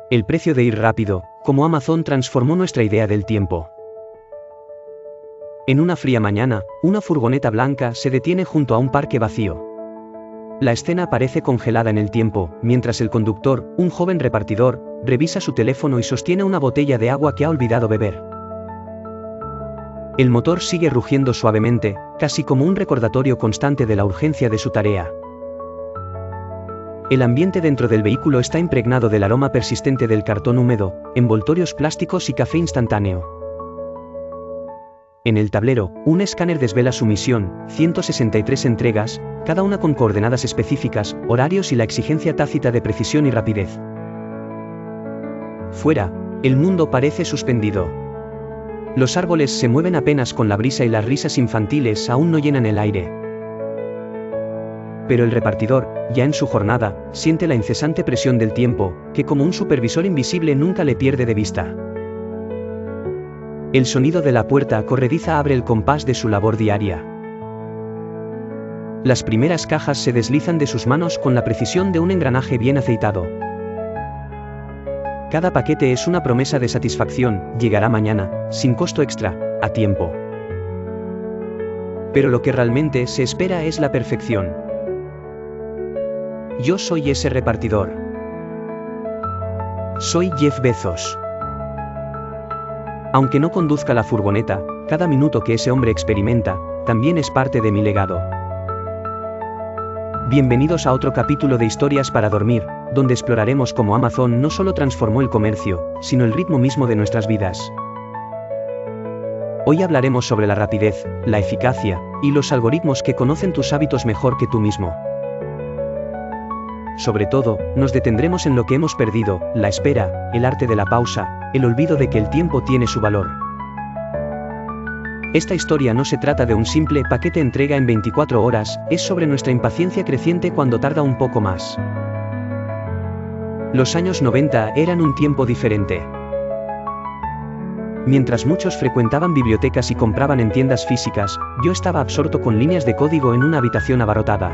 El precio de ir rápido, como Amazon transformó nuestra idea del tiempo. En una fría mañana, una furgoneta blanca se detiene junto a un parque vacío. La escena parece congelada en el tiempo, mientras el conductor, un joven repartidor, revisa su teléfono y sostiene una botella de agua que ha olvidado beber. El motor sigue rugiendo suavemente, casi como un recordatorio constante de la urgencia de su tarea. El ambiente dentro del vehículo está impregnado del aroma persistente del cartón húmedo, envoltorios plásticos y café instantáneo. En el tablero, un escáner desvela su misión, 163 entregas, cada una con coordenadas específicas, horarios y la exigencia tácita de precisión y rapidez. Fuera, el mundo parece suspendido. Los árboles se mueven apenas con la brisa y las risas infantiles aún no llenan el aire. Pero el repartidor, ya en su jornada, siente la incesante presión del tiempo, que como un supervisor invisible nunca le pierde de vista. El sonido de la puerta corrediza abre el compás de su labor diaria. Las primeras cajas se deslizan de sus manos con la precisión de un engranaje bien aceitado. Cada paquete es una promesa de satisfacción, llegará mañana, sin costo extra, a tiempo. Pero lo que realmente se espera es la perfección. Yo soy ese repartidor. Soy Jeff Bezos. Aunque no conduzca la furgoneta, cada minuto que ese hombre experimenta, también es parte de mi legado. Bienvenidos a otro capítulo de Historias para Dormir, donde exploraremos cómo Amazon no solo transformó el comercio, sino el ritmo mismo de nuestras vidas. Hoy hablaremos sobre la rapidez, la eficacia, y los algoritmos que conocen tus hábitos mejor que tú mismo. Sobre todo, nos detendremos en lo que hemos perdido, la espera, el arte de la pausa, el olvido de que el tiempo tiene su valor. Esta historia no se trata de un simple paquete entrega en 24 horas, es sobre nuestra impaciencia creciente cuando tarda un poco más. Los años 90 eran un tiempo diferente. Mientras muchos frecuentaban bibliotecas y compraban en tiendas físicas, yo estaba absorto con líneas de código en una habitación abarrotada.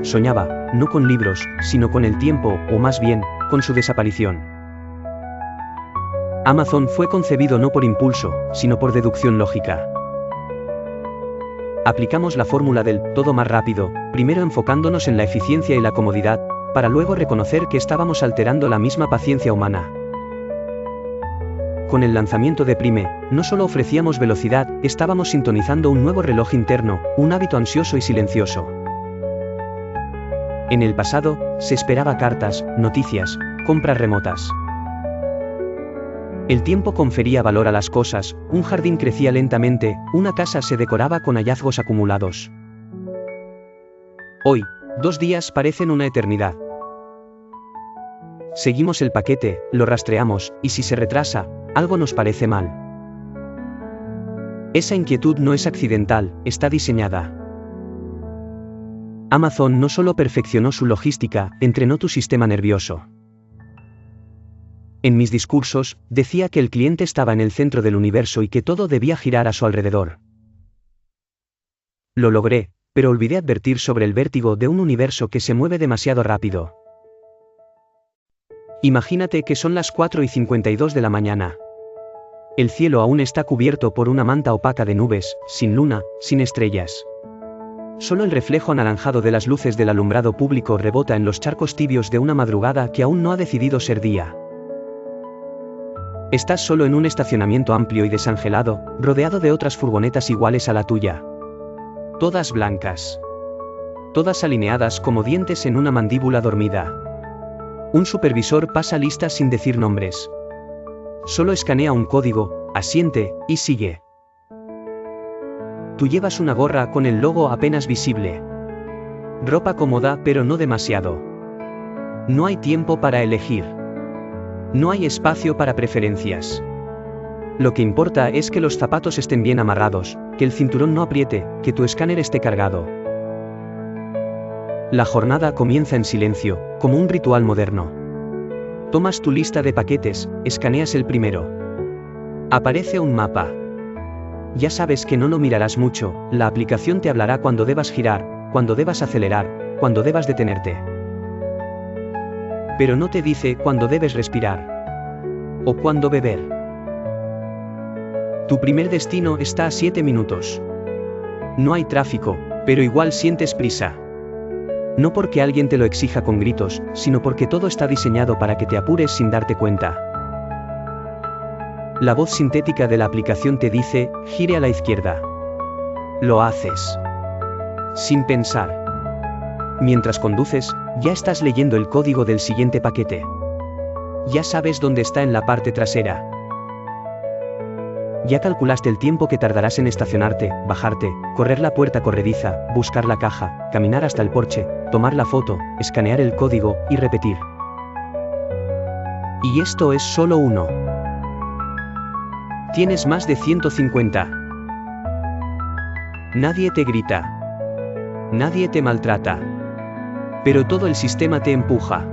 Soñaba, no con libros, sino con el tiempo, o más bien, con su desaparición. Amazon fue concebido no por impulso, sino por deducción lógica. Aplicamos la fórmula del todo más rápido, primero enfocándonos en la eficiencia y la comodidad, para luego reconocer que estábamos alterando la misma paciencia humana. Con el lanzamiento de Prime, no solo ofrecíamos velocidad, estábamos sintonizando un nuevo reloj interno, un hábito ansioso y silencioso. En el pasado, se esperaba cartas, noticias, compras remotas. El tiempo confería valor a las cosas, un jardín crecía lentamente, una casa se decoraba con hallazgos acumulados. Hoy, 2 días parecen una eternidad. Seguimos el paquete, lo rastreamos, y si se retrasa, algo nos parece mal. Esa inquietud no es accidental, está diseñada. Amazon no solo perfeccionó su logística, entrenó tu sistema nervioso. En mis discursos, decía que el cliente estaba en el centro del universo y que todo debía girar a su alrededor. Lo logré, pero olvidé advertir sobre el vértigo de un universo que se mueve demasiado rápido. Imagínate que son las 4:52 de la mañana. El cielo aún está cubierto por una manta opaca de nubes, sin luna, sin estrellas. Solo el reflejo anaranjado de las luces del alumbrado público rebota en los charcos tibios de una madrugada que aún no ha decidido ser día. Estás solo en un estacionamiento amplio y desangelado, rodeado de otras furgonetas iguales a la tuya. Todas blancas. Todas alineadas como dientes en una mandíbula dormida. Un supervisor pasa lista sin decir nombres. Solo escanea un código, asiente, y sigue. Tú llevas una gorra con el logo apenas visible. Ropa cómoda pero no demasiado. No hay tiempo para elegir. No hay espacio para preferencias. Lo que importa es que los zapatos estén bien amarrados, que el cinturón no apriete, que tu escáner esté cargado. La jornada comienza en silencio, como un ritual moderno. Tomas tu lista de paquetes, escaneas el primero. Aparece un mapa. Ya sabes que no lo mirarás mucho, la aplicación te hablará cuando debas girar, cuando debas acelerar, cuando debas detenerte. pero no te dice cuándo debes respirar o cuándo beber. Tu primer destino está a 7 minutos. No hay tráfico, pero igual sientes prisa. No porque alguien te lo exija con gritos, sino porque todo está diseñado para que te apures sin darte cuenta. La voz sintética de la aplicación te dice, gire a la izquierda. Lo haces. Sin pensar. Mientras conduces, ya estás leyendo el código del siguiente paquete. Ya sabes dónde está en la parte trasera. Ya calculaste el tiempo que tardarás en estacionarte, bajarte, correr la puerta corrediza, buscar la caja, caminar hasta el porche, tomar la foto, escanear el código, y repetir. Y esto es solo uno. Tienes más de 150. Nadie te grita. Nadie te maltrata. Pero todo el sistema te empuja.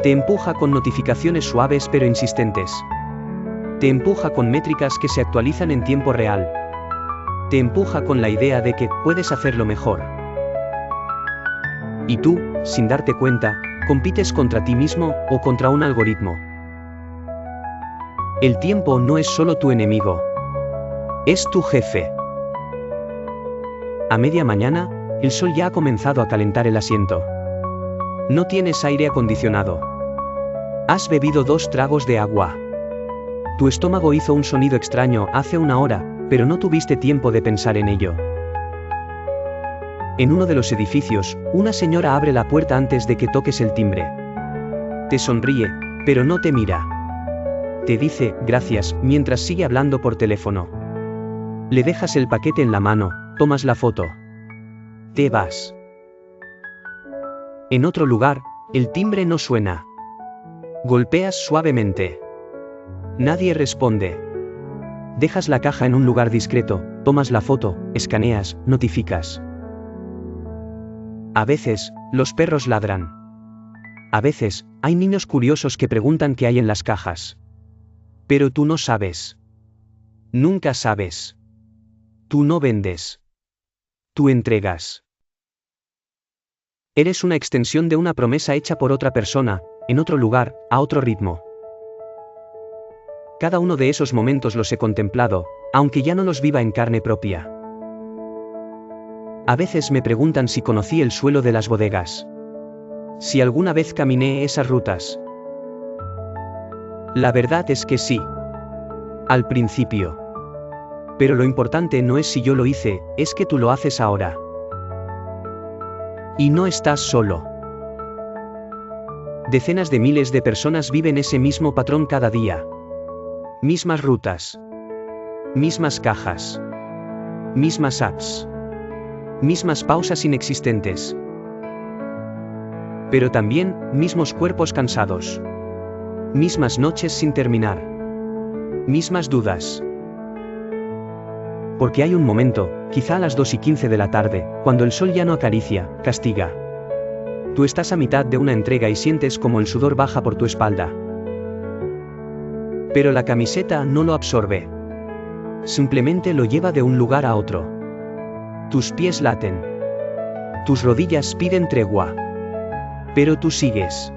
Te empuja con notificaciones suaves pero insistentes. Te empuja con métricas que se actualizan en tiempo real. Te empuja con la idea de que puedes hacerlo mejor. Y tú, sin darte cuenta, compites contra ti mismo o contra un algoritmo. El tiempo no es solo tu enemigo. Es tu jefe. A media mañana, el sol ya ha comenzado a calentar el asiento. No tienes aire acondicionado. Has bebido 2 tragos de agua. Tu estómago hizo un sonido extraño hace 1 hora, pero no tuviste tiempo de pensar en ello. En uno de los edificios, una señora abre la puerta antes de que toques el timbre. Te sonríe, pero no te mira. Te dice, gracias, mientras sigue hablando por teléfono. Le dejas el paquete en la mano, tomas la foto. Te vas. En otro lugar, el timbre no suena. Golpeas suavemente. Nadie responde. Dejas la caja en un lugar discreto, tomas la foto, escaneas, notificas. A veces, los perros ladran. A veces, hay niños curiosos que preguntan qué hay en las cajas. Pero tú no sabes. Nunca sabes. Tú no vendes. Tú entregas. Eres una extensión de una promesa hecha por otra persona, en otro lugar, a otro ritmo. Cada uno de esos momentos los he contemplado, aunque ya no los viva en carne propia. A veces me preguntan si conocí el suelo de las bodegas. Si alguna vez caminé esas rutas. La verdad es que sí. Al principio. Pero lo importante no es si yo lo hice, es que tú lo haces ahora. Y no estás solo. Decenas de miles de personas viven ese mismo patrón cada día. Mismas rutas. Mismas cajas. Mismas apps. Mismas pausas inexistentes. Pero también, mismos cuerpos cansados. Mismas noches sin terminar. Mismas dudas. Porque hay un momento, quizá a las 2:15 de la tarde, cuando el sol ya no acaricia, castiga. Tú estás a mitad de una entrega y sientes como el sudor baja por tu espalda. Pero la camiseta no lo absorbe. Simplemente lo lleva de un lugar a otro. Tus pies laten. Tus rodillas piden tregua. Pero tú sigues.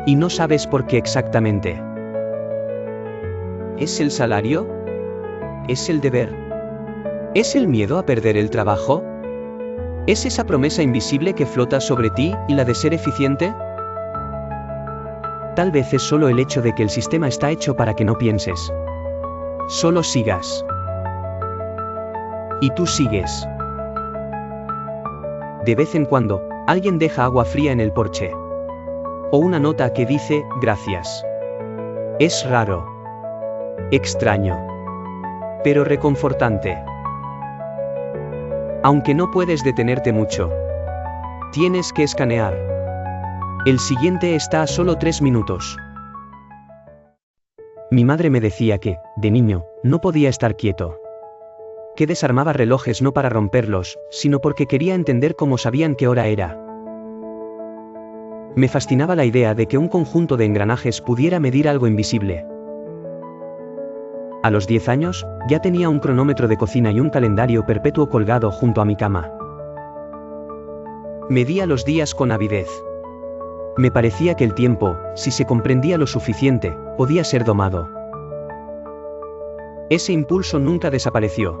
Y no sabes por qué exactamente. ¿Es el salario? ¿Es el deber? ¿Es el miedo a perder el trabajo? ¿Es esa promesa invisible que flota sobre ti y la de ser eficiente? Tal vez es solo el hecho de que el sistema está hecho para que no pienses. Solo sigas. Y tú sigues. De vez en cuando, alguien deja agua fría en el porche. O una nota que dice, gracias. Es raro. Extraño. Pero reconfortante. Aunque no puedes detenerte mucho. Tienes que escanear. El siguiente está a solo 3 minutos. Mi madre me decía que, de niño, no podía estar quieto. Que desarmaba relojes no para romperlos, sino porque quería entender cómo sabían qué hora era. Me fascinaba la idea de que un conjunto de engranajes pudiera medir algo invisible. A los 10 años, ya tenía un cronómetro de cocina y un calendario perpetuo colgado junto a mi cama. Medía los días con avidez. Me parecía que el tiempo, si se comprendía lo suficiente, podía ser domado. Ese impulso nunca desapareció.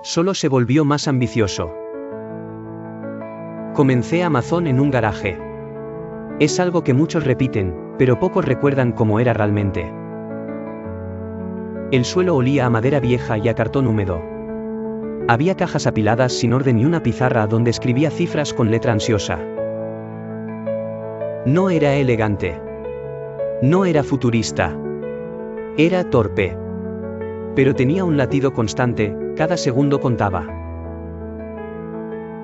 Solo se volvió más ambicioso. Comencé Amazon en un garaje. Es algo que muchos repiten, pero pocos recuerdan cómo era realmente. El suelo olía a madera vieja y a cartón húmedo. Había cajas apiladas sin orden y una pizarra donde escribía cifras con letra ansiosa. No era elegante. No era futurista. Era torpe. Pero tenía un latido constante, cada segundo contaba.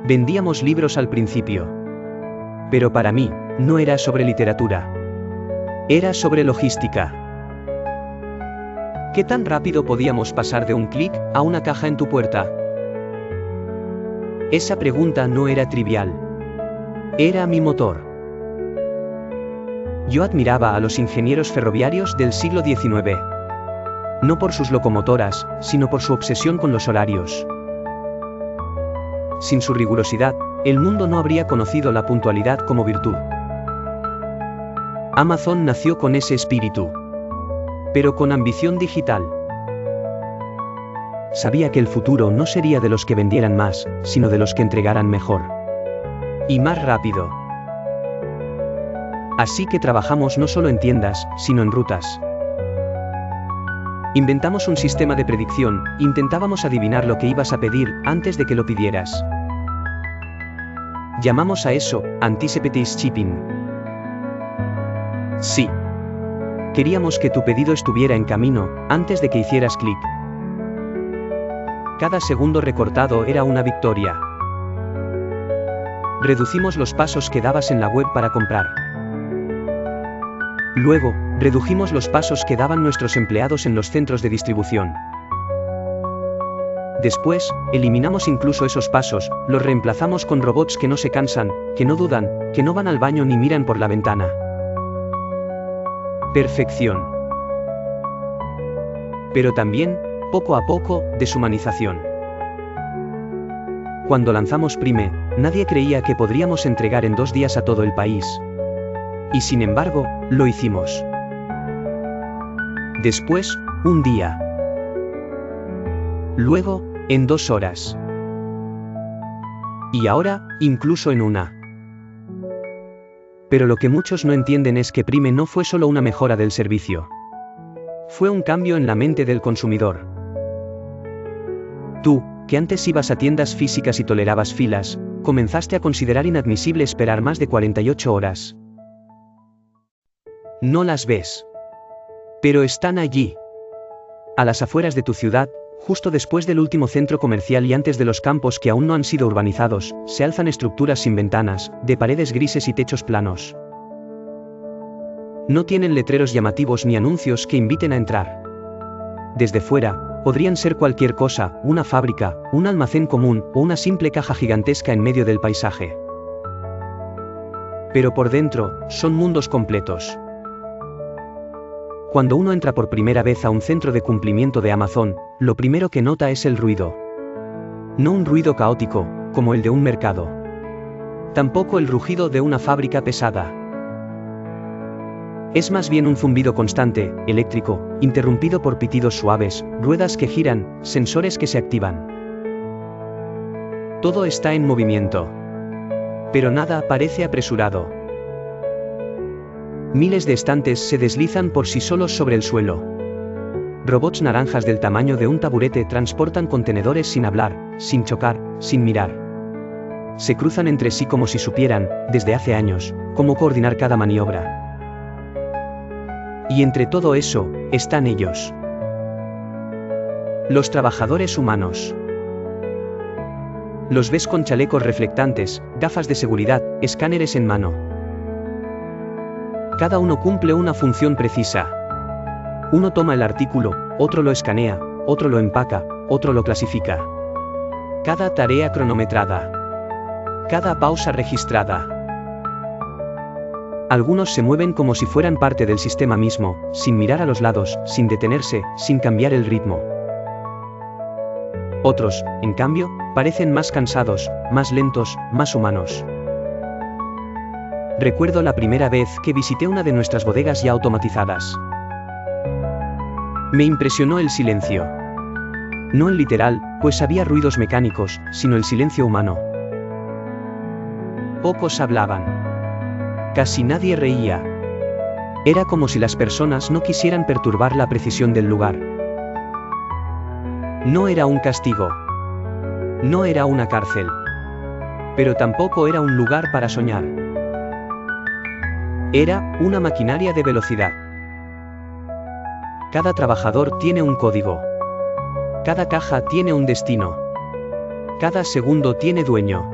Vendíamos libros al principio. Pero para mí, no era sobre literatura. Era sobre logística. ¿Qué tan rápido podíamos pasar de un clic a una caja en tu puerta? Esa pregunta no era trivial. Era mi motor. Yo admiraba a los ingenieros ferroviarios del siglo XIX. No por sus locomotoras, sino por su obsesión con los horarios. Sin su rigurosidad, el mundo no habría conocido la puntualidad como virtud. Amazon nació con ese espíritu. Pero con ambición digital. Sabía que el futuro no sería de los que vendieran más, sino de los que entregaran mejor. Y más rápido. Así que trabajamos no solo en tiendas, sino en rutas. Inventamos un sistema de predicción, intentábamos adivinar lo que ibas a pedir antes de que lo pidieras. Llamamos a eso, Anticipatory Shipping. Sí. Queríamos que tu pedido estuviera en camino, antes de que hicieras clic. Cada segundo recortado era una victoria. Reducimos los pasos que dabas en la web para comprar. Luego, redujimos los pasos que daban nuestros empleados en los centros de distribución. Después, eliminamos incluso esos pasos, los reemplazamos con robots que no se cansan, que no dudan, que no van al baño ni miran por la ventana. Perfección. Pero también, poco a poco, deshumanización. Cuando lanzamos Prime, nadie creía que podríamos entregar en 2 días a todo el país. Y sin embargo, lo hicimos. Después, un día. Luego, en 2 horas. Y ahora, incluso en 1. Pero lo que muchos no entienden es que Prime no fue solo una mejora del servicio. Fue un cambio en la mente del consumidor. Tú, que antes ibas a tiendas físicas y tolerabas filas, comenzaste a considerar inadmisible esperar más de 48 horas. No las ves. Pero están allí. A las afueras de tu ciudad, justo después del último centro comercial y antes de los campos que aún no han sido urbanizados, se alzan estructuras sin ventanas, de paredes grises y techos planos. No tienen letreros llamativos ni anuncios que inviten a entrar. Desde fuera, podrían ser cualquier cosa, una fábrica, un almacén común o una simple caja gigantesca en medio del paisaje. Pero por dentro, son mundos completos. Cuando uno entra por primera vez a un centro de cumplimiento de Amazon, lo primero que nota es el ruido. No un ruido caótico, como el de un mercado. Tampoco el rugido de una fábrica pesada. Es más bien un zumbido constante, eléctrico, interrumpido por pitidos suaves, ruedas que giran, sensores que se activan. Todo está en movimiento. Pero nada parece apresurado. Miles de estantes se deslizan por sí solos sobre el suelo. Robots naranjas del tamaño de un taburete transportan contenedores sin hablar, sin chocar, sin mirar. Se cruzan entre sí como si supieran, desde hace años, cómo coordinar cada maniobra. Y entre todo eso, están ellos. Los trabajadores humanos. Los ves con chalecos reflectantes, gafas de seguridad, escáneres en mano. Cada uno cumple una función precisa. Uno toma el artículo, otro lo escanea, otro lo empaca, otro lo clasifica. Cada tarea cronometrada. Cada pausa registrada. Algunos se mueven como si fueran parte del sistema mismo, sin mirar a los lados, sin detenerse, sin cambiar el ritmo. Otros, en cambio, parecen más cansados, más lentos, más humanos. Recuerdo la primera vez que visité una de nuestras bodegas ya automatizadas. Me impresionó el silencio. No el literal, pues había ruidos mecánicos, sino el silencio humano. Pocos hablaban. Casi nadie reía. Era como si las personas no quisieran perturbar la precisión del lugar. No era un castigo. No era una cárcel. Pero tampoco era un lugar para soñar. Era una maquinaria de velocidad. Cada trabajador tiene un código. Cada caja tiene un destino. Cada segundo tiene dueño.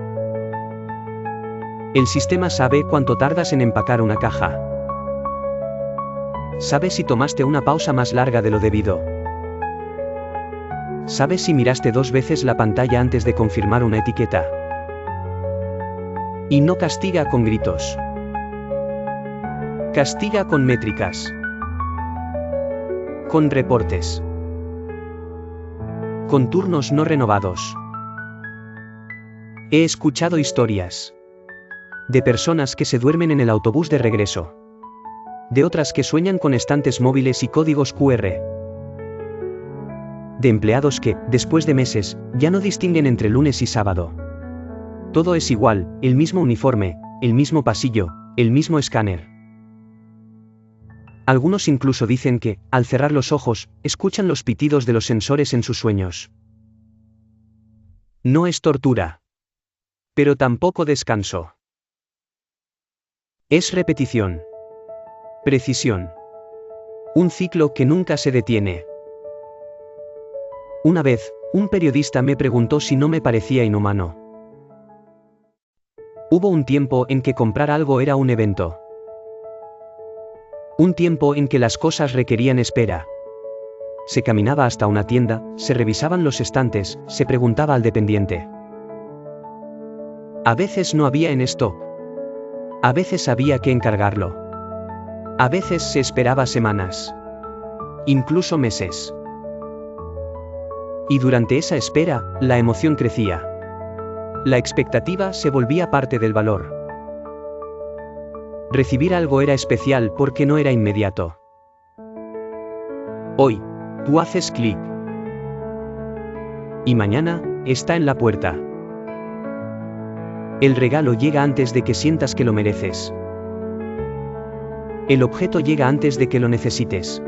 El sistema sabe cuánto tardas en empacar una caja. Sabe si tomaste una pausa más larga de lo debido. Sabe si miraste 2 veces la pantalla antes de confirmar una etiqueta. Y no castiga con gritos. Castiga con métricas. Con reportes. Con turnos no renovados. He escuchado historias. De personas que se duermen en el autobús de regreso. De otras que sueñan con estantes móviles y códigos QR. De empleados que, después de meses, ya no distinguen entre lunes y sábado. Todo es igual, el mismo uniforme, el mismo pasillo, el mismo escáner. Algunos incluso dicen que, al cerrar los ojos, escuchan los pitidos de los sensores en sus sueños. No es tortura. Pero tampoco descanso. Es repetición. Precisión. Un ciclo que nunca se detiene. Una vez, un periodista me preguntó si no me parecía inhumano. Hubo un tiempo en que comprar algo era un evento. Un tiempo en que las cosas requerían espera. Se caminaba hasta una tienda, se revisaban los estantes, se preguntaba al dependiente. A veces no había en stock. A veces había que encargarlo. A veces se esperaba semanas. Incluso meses. Y durante esa espera, la emoción crecía. La expectativa se volvía parte del valor. Recibir algo era especial porque no era inmediato. Hoy, tú haces clic. Y mañana, está en la puerta. El regalo llega antes de que sientas que lo mereces. El objeto llega antes de que lo necesites.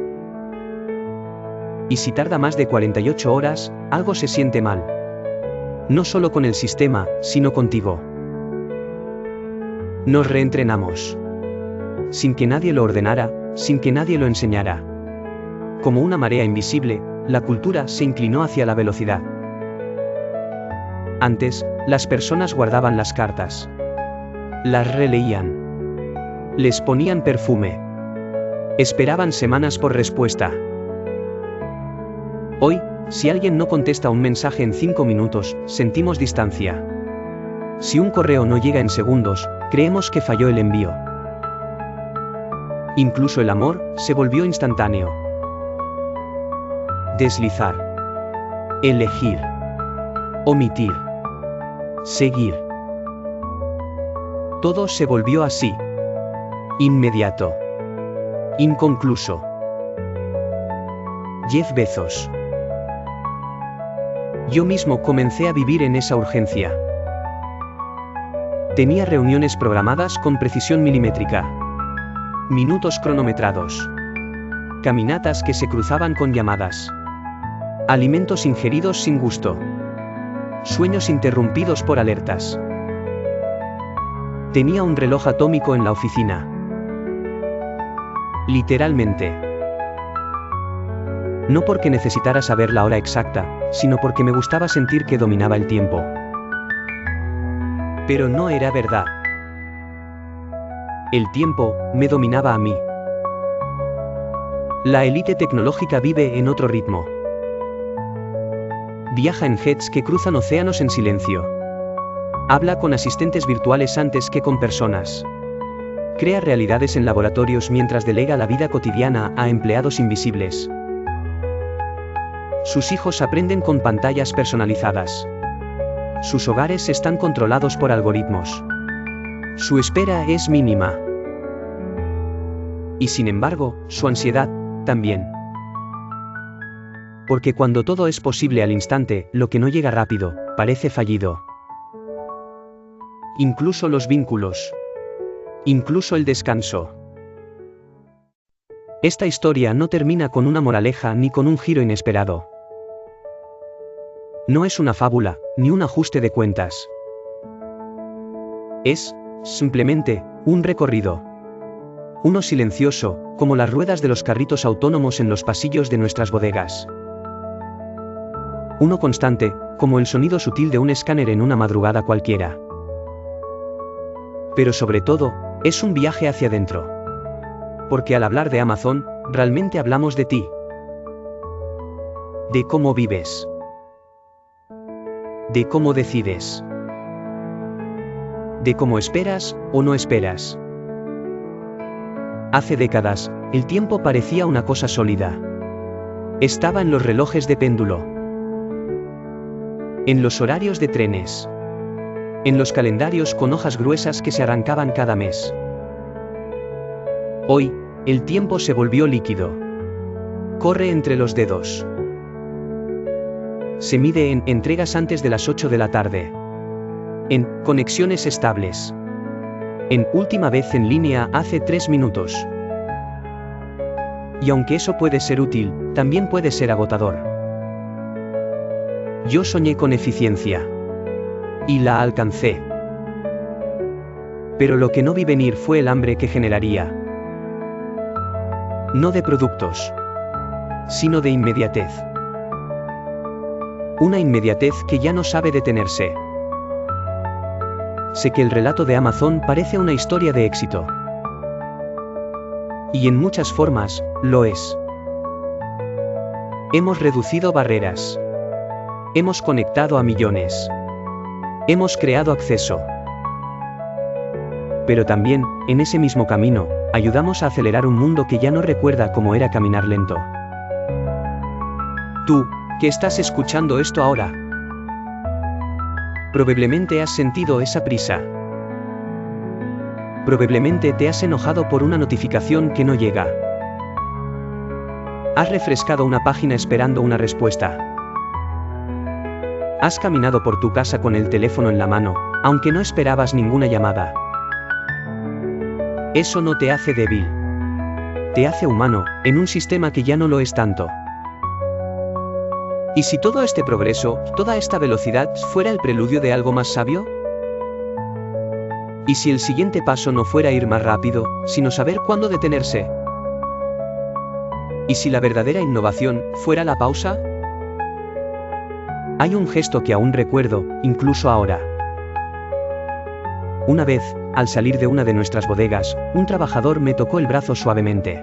Y si tarda más de 48 horas, algo se siente mal. No solo con el sistema, sino contigo. Nos reentrenamos. Sin que nadie lo ordenara, sin que nadie lo enseñara. Como una marea invisible, la cultura se inclinó hacia la velocidad. Antes, las personas guardaban las cartas. Las releían. Les ponían perfume. Esperaban semanas por respuesta. Hoy, si alguien no contesta un mensaje en 5 minutos, sentimos distancia. Si un correo no llega en segundos, creemos que falló el envío. Incluso el amor se volvió instantáneo. Deslizar. Elegir. Omitir. Seguir. Todo se volvió así. Inmediato. Inconcluso. Jeff Bezos. Yo mismo comencé a vivir en esa urgencia. Tenía reuniones programadas con precisión milimétrica. Minutos cronometrados. Caminatas que se cruzaban con llamadas. Alimentos ingeridos sin gusto. Sueños interrumpidos por alertas. Tenía un reloj atómico en la oficina. Literalmente. No porque necesitara saber la hora exacta, sino porque me gustaba sentir que dominaba el tiempo. Pero no era verdad. El tiempo me dominaba a mí. La élite tecnológica vive en otro ritmo. Viaja en jets que cruzan océanos en silencio. Habla con asistentes virtuales antes que con personas. Crea realidades en laboratorios mientras delega la vida cotidiana a empleados invisibles. Sus hijos aprenden con pantallas personalizadas. Sus hogares están controlados por algoritmos. Su espera es mínima. Y sin embargo, su ansiedad, también. Porque cuando todo es posible al instante, lo que no llega rápido, parece fallido. Incluso los vínculos. Incluso el descanso. Esta historia no termina con una moraleja ni con un giro inesperado. No es una fábula, ni un ajuste de cuentas. Es, simplemente, un recorrido. Uno silencioso, como las ruedas de los carritos autónomos en los pasillos de nuestras bodegas. Uno constante, como el sonido sutil de un escáner en una madrugada cualquiera. Pero sobre todo, es un viaje hacia adentro. Porque al hablar de Amazon, realmente hablamos de ti. De cómo vives. De cómo decides. De cómo esperas o no esperas. Hace décadas, el tiempo parecía una cosa sólida. Estaba en los relojes de péndulo. En los horarios de trenes. En los calendarios con hojas gruesas que se arrancaban cada mes. Hoy, el tiempo se volvió líquido. Corre entre los dedos. Se mide en entregas antes de las 8 de la tarde. En conexiones estables. En última vez en línea hace 3 minutos. Y aunque eso puede ser útil, también puede ser agotador. Yo soñé con eficiencia. Y la alcancé. Pero lo que no vi venir fue el hambre que generaría. No de productos, sino de inmediatez. Una inmediatez que ya no sabe detenerse. Sé que el relato de Amazon parece una historia de éxito. Y en muchas formas, lo es. Hemos reducido barreras. Hemos conectado a millones. Hemos creado acceso. Pero también, en ese mismo camino, ayudamos a acelerar un mundo que ya no recuerda cómo era caminar lento. Tú, que estás escuchando esto ahora, probablemente has sentido esa prisa. Probablemente te has enojado por una notificación que no llega. Has refrescado una página esperando una respuesta. Has caminado por tu casa con el teléfono en la mano, aunque no esperabas ninguna llamada. Eso no te hace débil. Te hace humano, en un sistema que ya no lo es tanto. ¿Y si todo este progreso, toda esta velocidad, fuera el preludio de algo más sabio? ¿Y si el siguiente paso no fuera ir más rápido, sino saber cuándo detenerse? ¿Y si la verdadera innovación fuera la pausa? Hay un gesto que aún recuerdo, incluso ahora. Una vez, al salir de una de nuestras bodegas, un trabajador me tocó el brazo suavemente.